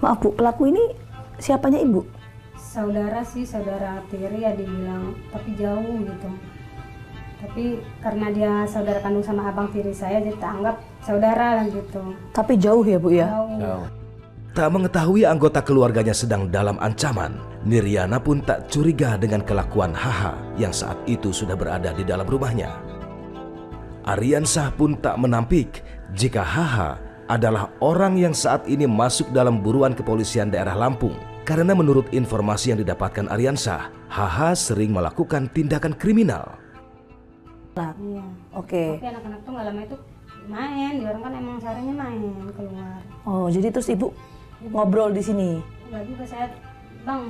Maaf Bu, pelaku ini siapanya Ibu? Saudara sih, saudara tiri ya dibilang, tapi jauh gitu. Tapi karena dia saudara kandung sama abang tiri saya, jadi tak anggap saudara lah gitu. Tapi jauh ya Bu ya? Jauh. Tak mengetahui anggota keluarganya sedang dalam ancaman, Niriana pun tak curiga dengan kelakuan Haha yang saat itu sudah berada di dalam rumahnya. Aryansah pun tak menampik jika Haha adalah orang yang saat ini masuk dalam buruan kepolisian daerah Lampung. Karena menurut informasi yang didapatkan Aryansah, Haha sering melakukan tindakan kriminal. Nah, Iya. oke. Tapi anak-anak tuh nggak lama itu main, dia orang kan emang seharinya main keluar. Oh, jadi terus Ibu ngobrol di sini. Enggak juga, saya, bang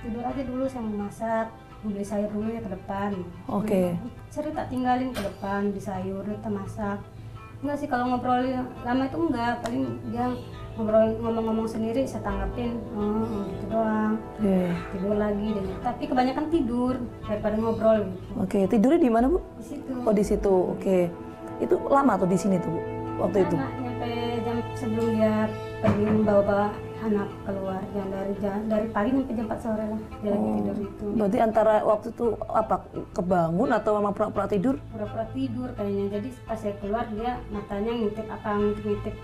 tidur aja dulu, saya mau masak, mau beli sayur dulu ya ke depan. Oke. Sering tak tinggalin ke depan, beli sayur, kita masak. Enggak sih, kalau ngobrol lama itu enggak, paling dia ngomong-ngomong sendiri, saya tanggapin, gitu doang. Oke. Tidur lagi, dan tapi kebanyakan tidur daripada ngobrol gitu. Oke, tidurnya di mana Bu? Di situ. Oh di situ, oke. Itu lama tuh di sini tuh Bu, waktu itu? Lama, nyampe jam sebelum dia pergi membawa anak keluar, dari pagi sampai jam 4 sore lah dia lagi tidur itu. Berarti antara waktu itu apa, kebangun atau memang pura-pura tidur? Pura-pura tidur kayaknya, jadi pas saya keluar dia matanya ngintip ngintip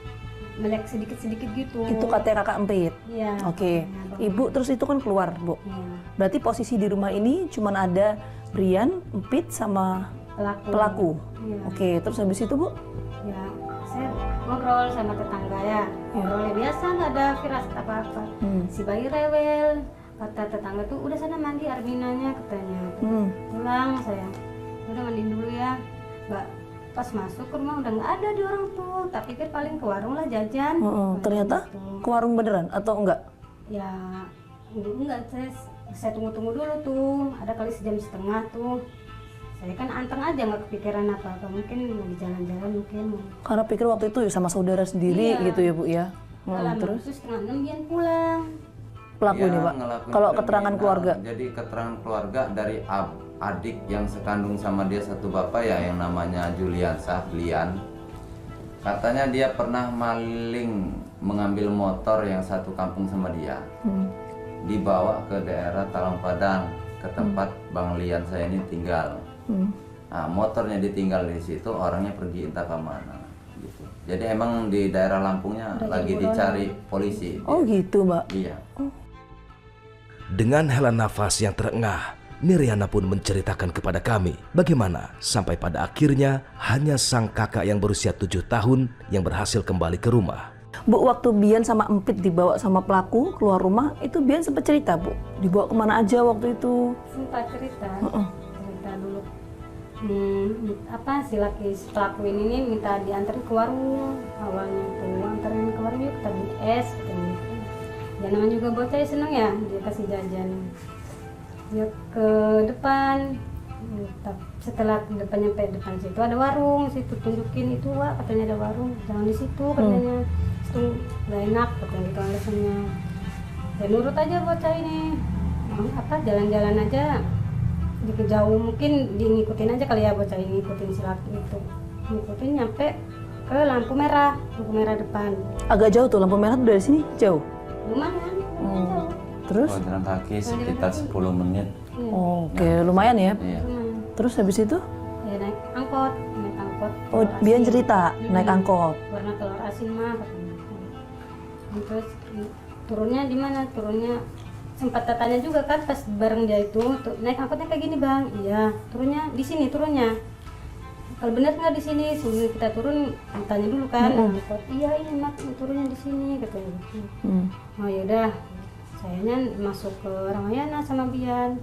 melek sedikit-sedikit gitu. Itu katanya kakak empit? Iya. Oke. katanya, Bang. Ibu terus itu kan keluar Bu? Iya. Berarti posisi di rumah ini cuman ada Brian, Empit sama pelaku? Iya. Oke, terus habis itu Bu? Ya, saya ngobrol sama tetangga ya. Ngobrolnya biasa, nggak ada firasat apa-apa. Si bayi rewel, kata tetangga tuh udah sana mandi Arminanya katanya. Pulang saya, udah mandiin dulu ya. Mbak, pas masuk ke rumah udah nggak ada di orang tuh. Tak pikir paling ke warung lah jajan. Ternyata Gitu. ke warung beneran atau enggak? Ya, enggak, saya tunggu-tunggu dulu tuh. Ada kali sejam setengah tuh. Saya kan anteng aja, nggak kepikiran apa-apa. Mungkin lagi jalan-jalan mungkin. Karena pikir waktu itu ya sama saudara sendiri Iya. gitu ya Bu ya? Terus setengah 6 dia pulang. Pelaku Dia ini Pak? ngelakuin Kalau kriminal. keterangan keluarga? Jadi keterangan keluarga dari adik yang sekandung sama dia satu bapak ya, yang namanya Juliansah Blian. Katanya dia pernah maling mengambil motor yang satu kampung sama dia. Dibawa ke daerah Talang Padang, ke tempat Bang Lian saya ini tinggal. Nah, motornya ditinggal di situ, orangnya pergi entah kemana. Gitu. Jadi emang di daerah Lampungnya lagi dicari polisi. Oh gitu Mbak? Iya. Dengan hela nafas yang terengah, Niriana pun menceritakan kepada kami bagaimana sampai pada akhirnya hanya sang kakak yang berusia 7 tahun yang berhasil kembali ke rumah. Bu, waktu Bian sama Empit dibawa sama pelaku keluar rumah, itu Bian sempat cerita Bu? Dibawa kemana aja waktu itu? Sempat cerita dulu. Si pelaku ini nih minta diantarin ke warung awalnya tuh, antarin ke warung yuk kita beli es katanya. Ya namanya juga bocah ya, seneng ya dia kasih jajan. Dia ke depan, setelah depan nyampe depan situ ada warung, situ tunjukin itu Wak, katanya ada warung, jangan di situ katanya, itu nggak enak katanya gitu alasannya. Ya nurut aja bocah ini, jalan-jalan aja. Jauh mungkin ngikutin aja kali ya bocah ini, ngikutin si laki itu, ngikutin nyampe ke lampu merah depan. Agak jauh tuh, lampu merah tuh dari sini jauh? Lumayan jauh. Terus? Kalau jalan kaki sekitar 10 menit. Oh, oke, lumayan ya. Iya. Lumayan. Terus habis itu? Ya naik angkot. Oh, telur Bian asin. cerita naik angkot. Warna telur asin mah katanya. Terus turunnya di mana? Turunnya sempat tanya juga kan pas bareng dia itu, naik angkotnya kayak gini Bang. Iya, turunnya di sini turunnya. Kalau benar nggak di sini, sebelum kita turun tanya dulu kan. Angkot. Iya ini mak turunnya di sini katanya. Oh yaudah, sayanya masuk ke Ramayana sama Bian.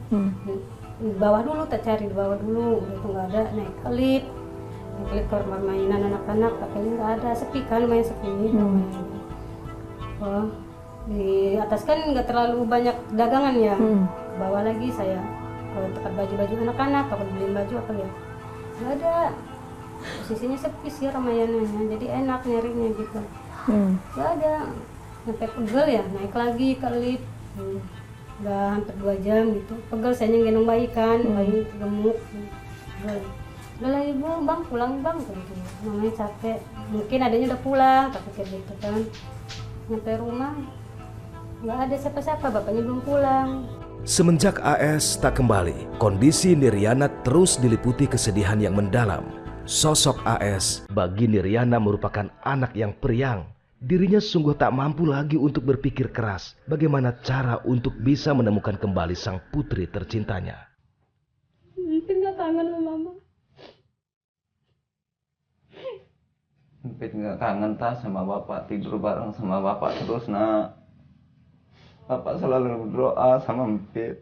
Di bawah dulu, tak cari di bawah dulu. Itu nggak ada, naik ke lift. Naik lift ke rumah mainan anak-anak, tapi nggak ada, sepi kan, lumayan sepi. Oh, di atas kan nggak terlalu banyak dagangan ya. Ke bawah lagi saya ke tempat baju-baju anak-anak, takut beliin baju apa ya. Nggak ada, posisinya sepi sih Ramayananya, jadi enak nyarinya gitu. Nggak ada, sampai pegel ya, naik lagi ke lift. Udah hampir 2 jam gitu, pegel saya gendong bayi kan, bayi gemuk. Udah lah ibu, bang pulang bang, gitu. Namanya capek, mungkin adanya udah pulang, tapi kayak gitu kan. Nyampe rumah nggak ada siapa-siapa, bapaknya belum pulang. Semenjak AS tak kembali, kondisi Niriana terus diliputi kesedihan yang mendalam. Sosok AS bagi Niriana merupakan anak yang periang. Dirinya sungguh tak mampu lagi untuk berpikir keras bagaimana cara untuk bisa menemukan kembali sang putri tercintanya. Mungkin nggak kangen sama mama. Empit nggak kangen tas sama bapak, tidur bareng sama bapak terus nak. Bapak selalu berdoa sama Empit.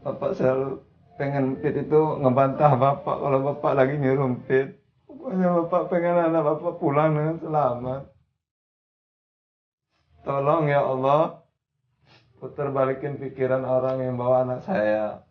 Bapak selalu pengen Empit itu ngebantah bapak kalau bapak lagi nyuruh Empit. Pokoknya bapak pengen anak bapak pulang dengan selamat. Tolong ya Allah, putar balikin pikiran orang yang bawa anak saya.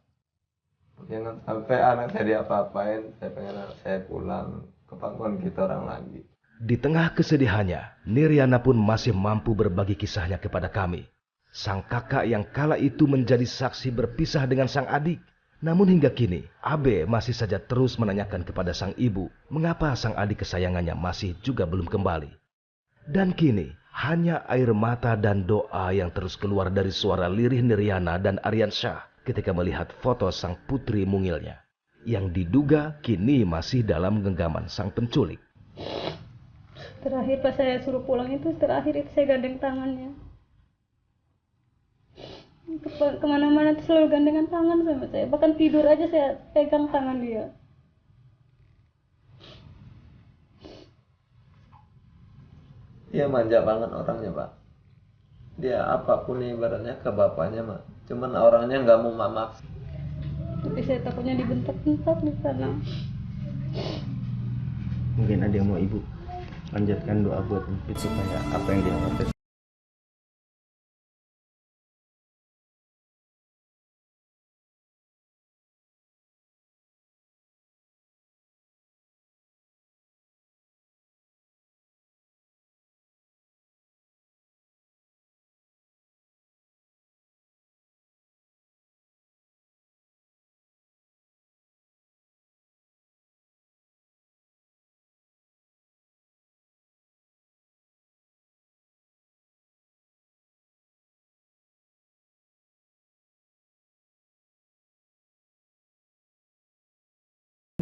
Jangan sampai anak saya diapa-apain. Saya pengen anak saya pulang ke pangkuan kita orang lagi. Di tengah kesedihannya, Niriana pun masih mampu berbagi kisahnya kepada kami. Sang kakak yang kala itu menjadi saksi berpisah dengan sang adik. Namun hingga kini, Abe masih saja terus menanyakan kepada sang ibu, mengapa sang adik kesayangannya masih juga belum kembali. Dan kini, hanya air mata dan doa yang terus keluar dari suara lirih Niriana dan Aryansyah ketika melihat foto sang putri mungilnya, yang diduga kini masih dalam genggaman sang penculik. Terakhir pas saya suruh pulang itu, terakhir itu saya gandeng tangannya. Kemana-mana tuh selalu gandengan tangan sama saya. Bahkan tidur aja saya pegang tangan dia. Dia manja banget orangnya pak. Dia apapun ibaratnya ke bapaknya mah. Cuman orangnya nggak mau mamak. Tapi saya takutnya dibentak-bentak di sana. Mungkin ada yang mau ibu lanjutkan doa buat Empit supaya apa yang dia harapkan.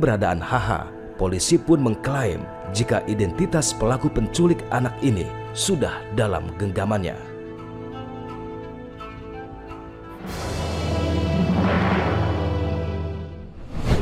Keberadaan HH, polisi pun mengklaim jika identitas pelaku penculik anak ini sudah dalam genggamannya.